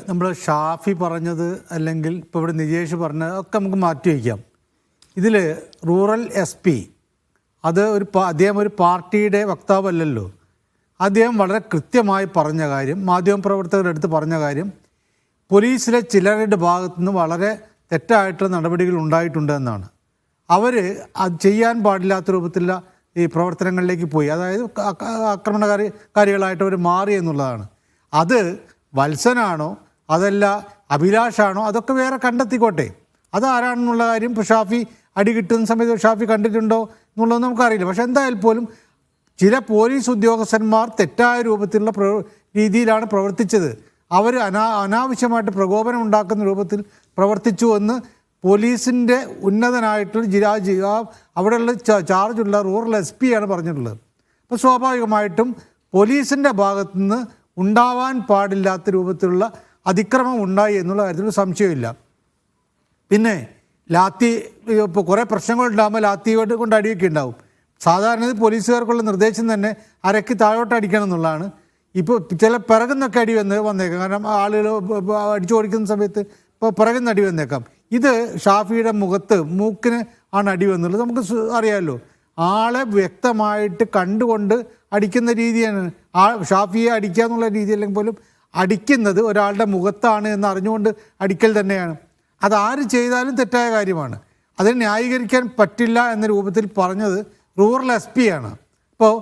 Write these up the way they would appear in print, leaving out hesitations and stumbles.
നമ്മൾ ഷാഫി പറഞ്ഞത് അല്ലെങ്കിൽ ഇപ്പോൾ ഇവിടെ നിജേഷ് പറഞ്ഞത് ഒക്കെ നമുക്ക് മാറ്റി വയ്ക്കാം. ഇതിൽ റൂറൽ SP അത് അദ്ദേഹം ഒരു പാർട്ടിയുടെ വക്താവല്ലല്ലോ. അദ്ദേഹം വളരെ കൃത്യമായി പറഞ്ഞ കാര്യം, മാധ്യമപ്രവർത്തകരുടെ അടുത്ത് പറഞ്ഞ കാര്യം, പോലീസിലെ ചിലരുടെ ഭാഗത്തുനിന്ന് വളരെ തെറ്റായിട്ടുള്ള നടപടികൾ ഉണ്ടായിട്ടുണ്ട് എന്നാണ്. അവർ അത് ചെയ്യാൻ പാടില്ലാത്ത രൂപത്തിലുള്ള ഈ പ്രവർത്തനങ്ങളിലേക്ക് പോയി, അതായത് ആക്രമണകാരികളായിട്ട് അവർ മാറി എന്നുള്ളതാണ്. അത് വത്സനാണോ അതല്ല അഭിലാഷാണോ അതൊക്കെ വേറെ കണ്ടെത്തിക്കോട്ടെ. അതാരാണെന്നുള്ള കാര്യം ഇപ്പോൾ ഷാഫി അടി കിട്ടുന്ന സമയത്ത് ഷാഫി കണ്ടിട്ടുണ്ടോ എന്നുള്ളത് നമുക്കറിയില്ല. പക്ഷെ എന്തായാലും പോലും ചില പോലീസ് ഉദ്യോഗസ്ഥന്മാർ തെറ്റായ രൂപത്തിലുള്ള രീതിയിലാണ് പ്രവർത്തിച്ചത്. അവർ അനാവശ്യമായിട്ട് പ്രകോപനം ഉണ്ടാക്കുന്ന രൂപത്തിൽ പ്രവർത്തിച്ചു എന്ന് പോലീസിൻ്റെ ഉന്നതനായിട്ടുള്ള അവിടെയുള്ള ചാർജുള്ള റൂറൽ SP ആണ് പറഞ്ഞിട്ടുള്ളത്. അപ്പോൾ സ്വാഭാവികമായിട്ടും പോലീസിൻ്റെ ഭാഗത്തുനിന്ന് ഉണ്ടാവാൻ പാടില്ലാത്ത രൂപത്തിലുള്ള അതിക്രമം ഉണ്ടായി എന്നുള്ള കാര്യത്തിൽ സംശയമില്ല. പിന്നെ ലാത്തി, ഇപ്പോൾ കുറേ പ്രശ്നങ്ങളുണ്ടാകുമ്പോൾ ലാത്തി കൊണ്ട് അടിയൊക്കെ ഉണ്ടാവും. സാധാരണ പോലീസുകാർക്കുള്ള നിർദ്ദേശം തന്നെ അരയ്ക്ക് താഴോട്ട് അടിക്കണം എന്നുള്ളതാണ്. ഇപ്പോൾ ചില പിറകുന്നൊക്കെ അടി വന്നേക്കാം, കാരണം ആളുകൾ അടിച്ചു ഓടിക്കുന്ന സമയത്ത് ഇപ്പോൾ പിറകുന്ന അടി വന്നേക്കാം. ഇത് ഷാഫിയുടെ മൂക്കിന് ആണ് അടി വന്നുള്ളത്. നമുക്ക് അറിയാമല്ലോ, ആളെ വ്യക്തമായിട്ട് കണ്ടുകൊണ്ട് അടിക്കുന്ന രീതിയാണ്. ഷാഫിയെ അടിക്കുക എന്നുള്ള രീതിയില്ലെങ്കിൽ പോലും അടിക്കുന്നത് ഒരാളുടെ മുഖത്താണ് എന്ന് അറിഞ്ഞുകൊണ്ട് അടിക്കൽ തന്നെയാണ്. അതാര് ചെയ്താലും തെറ്റായ കാര്യമാണ്. അതിനെ ന്യായീകരിക്കാൻ പറ്റില്ല എന്ന രൂപത്തിൽ പറഞ്ഞത് റൂറൽ SP ആണ്. അപ്പോൾ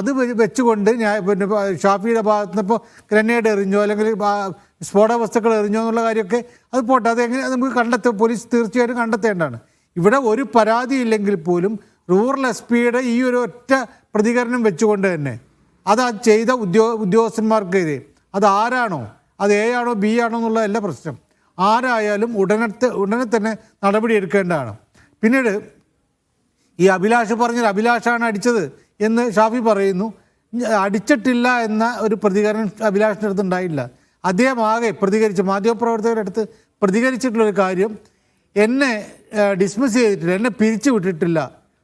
അത് വെച്ചുകൊണ്ട് പിന്നെ ഷാഫിയുടെ ഭാഗത്ത് നിന്ന് ഇപ്പോൾ ഗ്രനേഡ് എറിഞ്ഞോ അല്ലെങ്കിൽ സ്ഫോടക വസ്തുക്കൾ എറിഞ്ഞോ എന്നുള്ള കാര്യമൊക്കെ അത് പോട്ടെ, അതെങ്ങനെ നമുക്ക് പോലീസ് തീർച്ചയായിട്ടും കണ്ടെത്തേണ്ടതാണ്. ഇവിടെ ഒരു പരാതി ഇല്ലെങ്കിൽ പോലും റൂറൽ SPയുടെ ഈ ഒരു ഒറ്റ പ്രതികരണം വെച്ചുകൊണ്ട് തന്നെ അത് ചെയ്ത ഉദ്യോഗസ്ഥന്മാർക്കെതിരെ അത് ആരാണോ, അത് A ആണോ B ആണോ എന്നുള്ളതല്ല പ്രശ്നം. ആരായാലും ഉടനെ തന്നെ നടപടി എടുക്കേണ്ടതാണ്. പിന്നീട് ഈ അഭിലാഷ് പറഞ്ഞത് അഭിലാഷാണ് അടിച്ചത് എന്ന് ഷാഫി പറയുന്നു. അടിച്ചിട്ടില്ല എന്ന ഒരു പ്രതികരണം അഭിലാഷിൻ്റെ അടുത്ത് ഉണ്ടായില്ല. അദ്ദേഹം ആകെ പ്രതികരിച്ച് മാധ്യമപ്രവർത്തകരുടെ അടുത്ത് പ്രതികരിച്ചിട്ടുള്ളൊരു കാര്യം, എന്നെ ഡിസ്മിസ് ചെയ്തിട്ടില്ല, എന്നെ പിരിച്ചു വിട്ടിട്ടില്ല,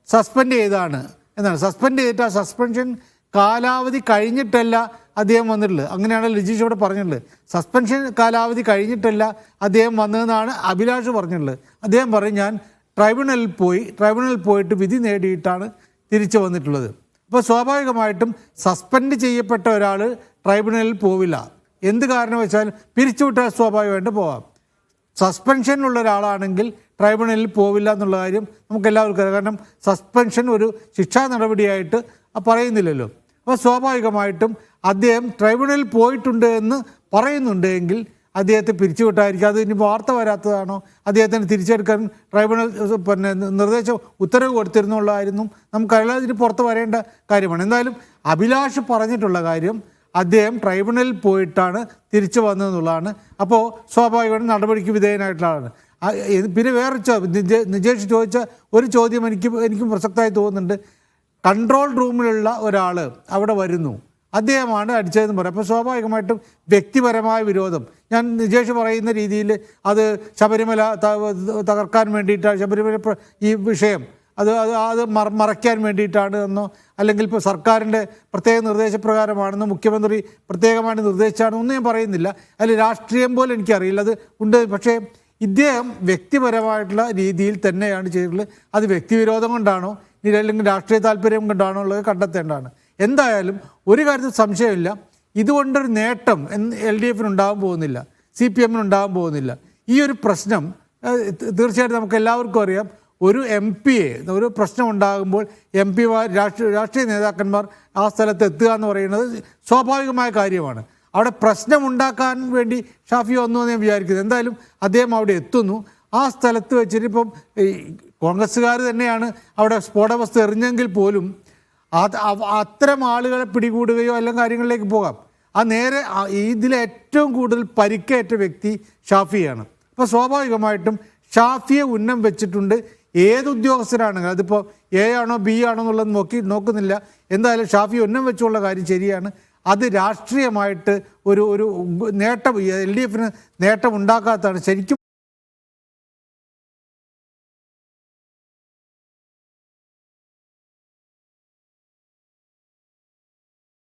സസ്പെൻഡ് ചെയ്താണ് എന്നാണ്. സസ്പെൻഡ് ചെയ്തിട്ട് ആ സസ്പെൻഷൻ കാലാവധി കഴിഞ്ഞിട്ടല്ല അദ്ദേഹം വന്നിട്ടുള്ളത്. അങ്ങനെയാണ് ലിജീഷ് ഇവിടെ പറഞ്ഞിട്ടുള്ളത്. സസ്പെൻഷൻ കാലാവധി കഴിഞ്ഞിട്ടല്ല അദ്ദേഹം വന്നതെന്നാണ് അഭിലാഷ് പറഞ്ഞിട്ടുള്ളത്. അദ്ദേഹം പറയും, ഞാൻ ട്രൈബ്യൂണലിൽ പോയിട്ട് വിധി നേടിയിട്ടാണ് തിരിച്ചു വന്നിട്ടുള്ളത്. അപ്പോൾ സ്വാഭാവികമായിട്ടും സസ്പെൻഡ് ചെയ്യപ്പെട്ട ഒരാൾ ട്രൈബ്യൂണലിൽ പോവില്ല. എന്ത് കാരണവശാലും പിരിച്ചുവിട്ടാൽ സ്വാഭാവികമായിട്ട് പോവാം. സസ്പെൻഷനുള്ള ഒരാളാണെങ്കിൽ ട്രൈബ്യൂണലിൽ പോവില്ല എന്നുള്ള കാര്യം നമുക്കെല്ലാവർക്കും അറിയാം. കാരണം സസ്പെൻഷൻ ഒരു ശിക്ഷാ നടപടിയായിട്ട് പറയുന്നില്ലല്ലോ. അപ്പോൾ സ്വാഭാവികമായിട്ടും അദ്ദേഹം ട്രൈബ്യൂണലിൽ പോയിട്ടുണ്ട് എന്ന് പറയുന്നുണ്ടെങ്കിൽ അദ്ദേഹത്തെ പിരിച്ചുവിട്ടായിരിക്കും. അത് ഇനി വാർത്ത വരാത്തതാണോ, അദ്ദേഹത്തിന് തിരിച്ചെടുക്കാൻ ട്രൈബ്യൂണൽ പിന്നെ ഉത്തരവ് കൊടുത്തിരുന്നുള്ളതായിരുന്നു നമുക്കറിയാതെ ഇതിന് പുറത്ത് വരേണ്ട കാര്യമാണ്. എന്തായാലും അഭിലാഷ് പറഞ്ഞിട്ടുള്ള കാര്യം അദ്ദേഹം ട്രൈബ്യൂണലിൽ പോയിട്ടാണ് തിരിച്ചു വന്നതെന്നുള്ളതാണ്. അപ്പോൾ സ്വാഭാവികമായിട്ടും നടപടിക്ക് വിധേയനായിട്ടുള്ള ആളാണ്. പിന്നെ വേറെ നിജേഷ് ചോദിച്ച ഒരു ചോദ്യം എനിക്കും പ്രസക്തമായി തോന്നുന്നുണ്ട്. കൺട്രോൾ റൂമിലുള്ള ഒരാൾ അവിടെ വരുന്നു, അദ്ദേഹമാണ് അടിച്ചതെന്ന് പറയാം. അപ്പോൾ സ്വാഭാവികമായിട്ടും വ്യക്തിപരമായ വിരോധം, ഞാൻ നിജേഷ് പറയുന്ന രീതിയിൽ അത് ശബരിമല തകർക്കാൻ വേണ്ടിയിട്ടാണ്, ശബരിമല ഈ വിഷയം അത് മറയ്ക്കാൻ വേണ്ടിയിട്ടാണ് എന്നോ അല്ലെങ്കിൽ ഇപ്പോൾ സർക്കാരിൻ്റെ പ്രത്യേക നിർദ്ദേശപ്രകാരമാണെന്നോ മുഖ്യമന്ത്രി പ്രത്യേകമായിട്ട് നിർദ്ദേശിച്ചാണെന്നൊന്നും ഞാൻ പറയുന്നില്ല. അതിൽ രാഷ്ട്രീയം പോലും എനിക്കറിയില്ല, അത് ഉണ്ട്. പക്ഷേ ഇദ്ദേഹം വ്യക്തിപരമായിട്ടുള്ള രീതിയിൽ തന്നെയാണ് ചെയ്തിട്ടുള്ളത്. അത് വ്യക്തിവിരോധം കൊണ്ടാണോ ഇനി അല്ലെങ്കിൽ രാഷ്ട്രീയ താല്പര്യം കൊണ്ടാണോ ഉള്ളത് കണ്ടെത്തേണ്ടതാണ്. എന്തായാലും ഒരു കാര്യത്തിൽ സംശയമില്ല, ഇതുകൊണ്ടൊരു നേട്ടം LDF ഉണ്ടാകാൻ പോകുന്നില്ല, CPM ഉണ്ടാകാൻ പോകുന്നില്ല. ഈ ഒരു പ്രശ്നം തീർച്ചയായിട്ടും നമുക്ക് എല്ലാവർക്കും അറിയാം. ഒരു MP-യെ ഒരു പ്രശ്നം ഉണ്ടാകുമ്പോൾ MP-മാർ രാഷ്ട്രീയ നേതാക്കന്മാർ ആ സ്ഥലത്ത് എത്തുക എന്ന് പറയുന്നത് സ്വാഭാവികമായ കാര്യമാണ്. അവിടെ പ്രശ്നം ഉണ്ടാക്കാൻ വേണ്ടി ഷാഫി വന്നു എന്ന് ഞാൻ വിചാരിക്കുന്നത്. എന്തായാലും അദ്ദേഹം അവിടെ എത്തുന്നു. ആ സ്ഥലത്ത് വെച്ചിട്ട് ഇപ്പം കോൺഗ്രസ്സുകാർ തന്നെയാണ് അവിടെ സ്ഫോടവസ്തു എറിഞ്ഞെങ്കിൽ പോലും അത്തരം ആളുകളെ പിടികൂടുകയോ അല്ലെങ്കിൽ കാര്യങ്ങളിലേക്ക് പോകാം. നേരെ ഇതിലേറ്റവും കൂടുതൽ പരിക്കേറ്റ വ്യക്തി ഷാഫിയാണ്. അപ്പോൾ സ്വാഭാവികമായിട്ടും ഷാഫിയെ ഉന്നം വെച്ചിട്ടുണ്ട്. ഏത് ഉദ്യോഗസ്ഥരാണെങ്കിലും അതിപ്പോൾ A ആണോ B ആണോ എന്നുള്ളത് നോക്കുന്നില്ല. എന്തായാലും ഷാഫി ഉന്നം വെച്ചുള്ള കാര്യം ശരിയാണ്. അത് രാഷ്ട്രീയമായിട്ട് ഒരു നേട്ടം LDFന് നേട്ടം ഉണ്ടാക്കാത്തതാണ്. ശരിക്കും